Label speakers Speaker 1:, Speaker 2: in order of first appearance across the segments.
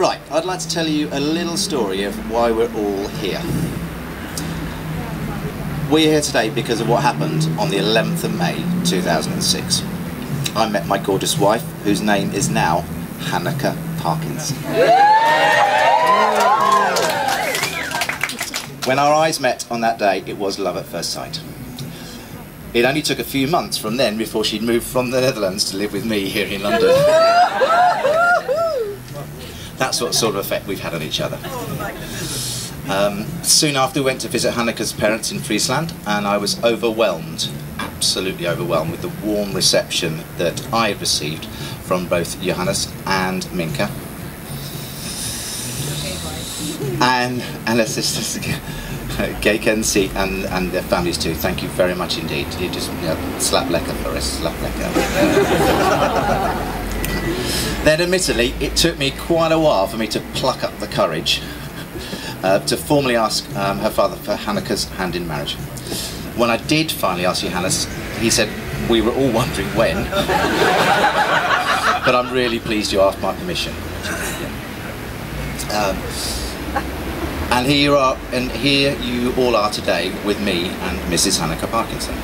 Speaker 1: Right, I'd like to tell you a little story of why we're all here. We're here today because of what happened on the 11th of May 2006. I met my gorgeous wife, whose name is now Hanneke Parkinson. When our eyes met on that day, it was love at first sight. It only took a few months from then before she'd moved from the Netherlands to live with me here in London. That's what sort of effect we've had on each other. Soon after, we went to visit Hanneke's parents in Friesland, and I was overwhelmed, absolutely overwhelmed, with the warm reception that I had received from both Johannes and Minka. And her sisters, Geike and Siet, and their families too. Thank you very much indeed. You just slap lekker for us, slap lekker. Then admittedly, it took me quite a while for me to pluck up the courage to formally ask her father for Hanneke's hand in marriage. When I did finally ask Johannes, he said, "We were all wondering when, but I'm really pleased you asked my permission." And here you are, and here you all are today with me and Mrs. Hanneke Parkinson.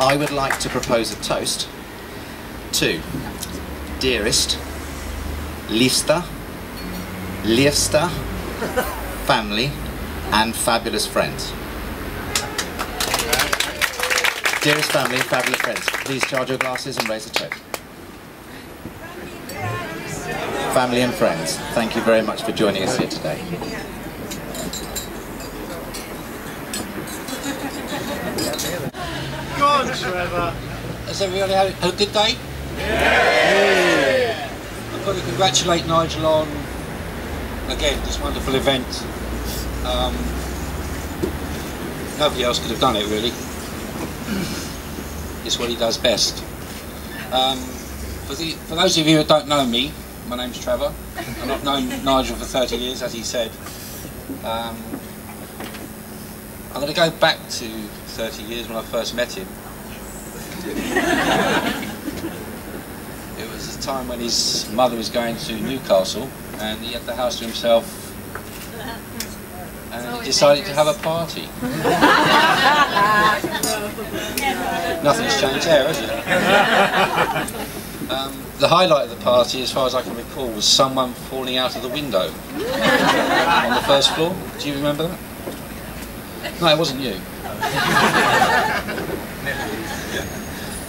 Speaker 1: I would like to propose a toast to dearest, liefste, liefste, family and fabulous friends. Dearest family and fabulous friends, please charge your glasses and raise a toast. Family and friends, thank you very much for joining us here today.
Speaker 2: Go on, Trevor.
Speaker 3: Has everybody had a good day?
Speaker 2: Yeah.
Speaker 3: I've got to congratulate Nigel on, again, this wonderful event. Nobody else could have done it, really. It's what he does best. For those of you who don't know me, my name's Trevor, and I've known Nigel for 30 years, as he said. I'm going to go back to 30 years when I first met him. It was a time when his mother was going to Newcastle and he had the house to himself, and he decided to have a party. Nothing's changed there, has it? The highlight of the party, as far as I can recall, was someone falling out of the window on the first floor. Do you remember that? No, it wasn't you.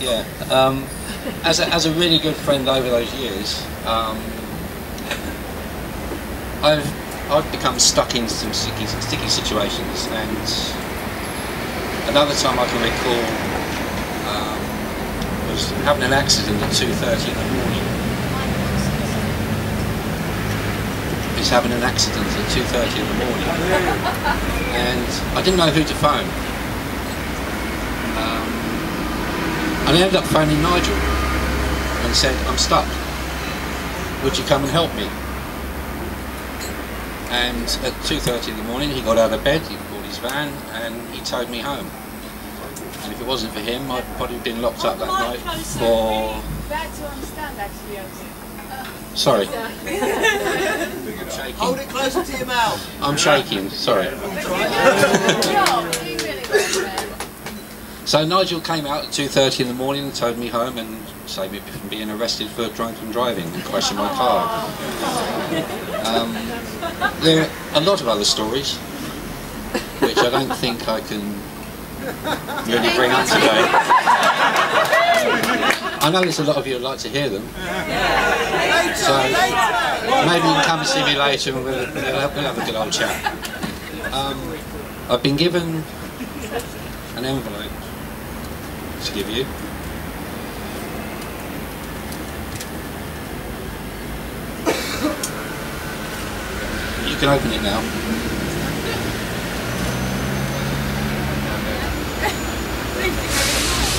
Speaker 3: Yeah. As a really good friend over those years, I've become stuck in some sticky situations, and another time I can recall was having an accident at 2:30 in the morning. He's having an accident at 2:30 in the morning, and I didn't know who to phone. And I ended up phoning Nigel and said, "I'm stuck. Would you come and help me?" And at 2:30 in the morning, he got out of bed, he called his van, and he towed me home. And if it wasn't for him, I'd probably been locked up that night for...
Speaker 4: Bad to understand, actually.
Speaker 3: Sorry.
Speaker 2: I'm shaking. Hold it closer to your mouth.
Speaker 3: I'm shaking, sorry. So Nigel came out at 2:30 in the morning and towed me home and saved me from being arrested for drunken driving and crashing my car. There are a lot of other stories, which I don't think I can really bring up today. I know there's a lot of you who'd like to hear them, so maybe you can come and see me later and we'll have a good old chat. I've been given an envelope to give you. You can open it now.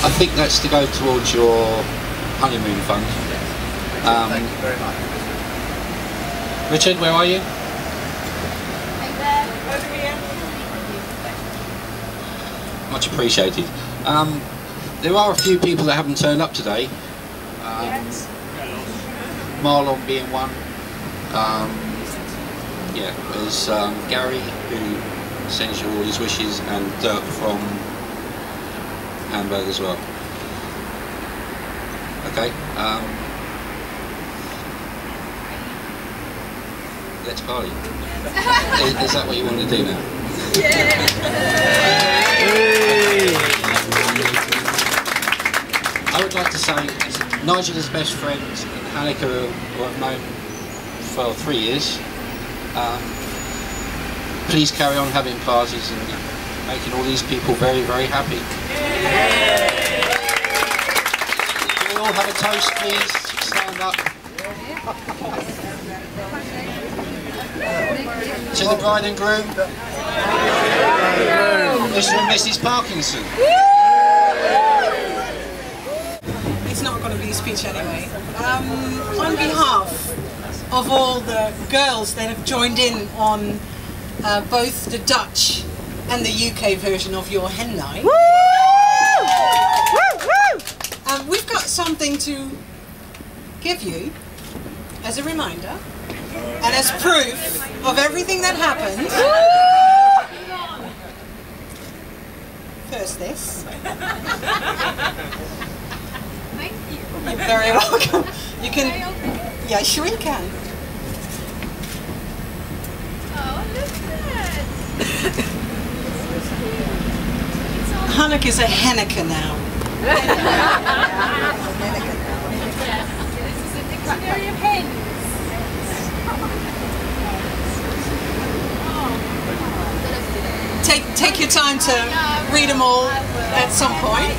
Speaker 3: I think that's to go towards your honeymoon fund.
Speaker 1: Thank you very much.
Speaker 3: Richard, where are you? Much appreciated. There are a few people that haven't turned up today. Marlon being one. Yeah, there's Gary, who sends you all his wishes, and Dirk from Hamburg as well. Okay. Let's party. Is that what you want to do now?
Speaker 4: Yeah.
Speaker 3: I would like to say, Nigel is best friend, Hanneke, who I've known for 3 years. Please carry on having parties and making all these people very, very happy. Can we all have a toast, please? Stand up. To the bride and groom, Mr. and Mrs. Parkinson.
Speaker 5: It's not going to be a speech anyway. On behalf of all the girls that have joined in on both the Dutch and the UK version of your hen night, we've got something to give you as a reminder and as proof of everything that happened. First this.
Speaker 4: Thank you.
Speaker 5: You're very welcome. You can, yeah, sure you can.
Speaker 4: Oh, look at that.
Speaker 5: Hanneke is a Hanneke now.
Speaker 4: Yes, this is a dictionary of hens.
Speaker 5: Take your time to read them all at some point.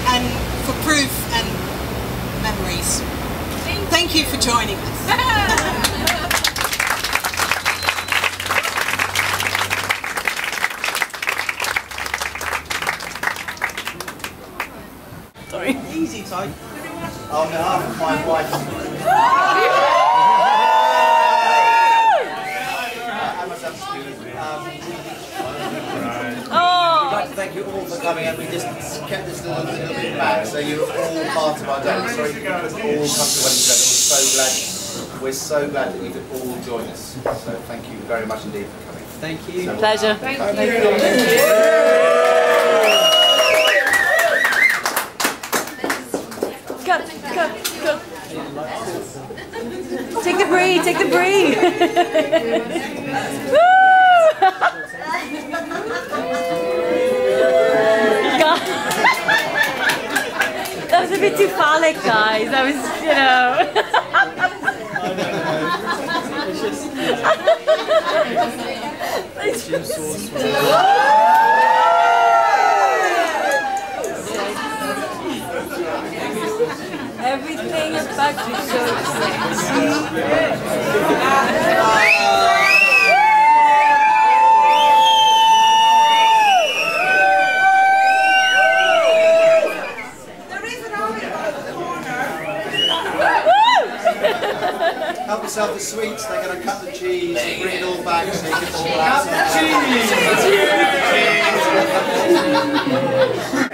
Speaker 5: And for proof and memories. Thank you for joining us. Sorry. Easy, Ty.
Speaker 2: On behalf of my wife. We'd like to thank you all for coming, and we just kept this little bit back, so you're all part of our day. Sorry you could all come to one together. We're so glad that you could all join us. So thank you very much indeed for coming.
Speaker 5: Thank you.
Speaker 6: Pleasure.
Speaker 4: Thank you.
Speaker 6: Go. Take the brie, take the brie. That was a bit too phallic, guys. That was, you know. Everything about you so sexy.
Speaker 2: Help yourself to sweets, they're going to cut the cheese, bring it all back so you can all have some. Cheese!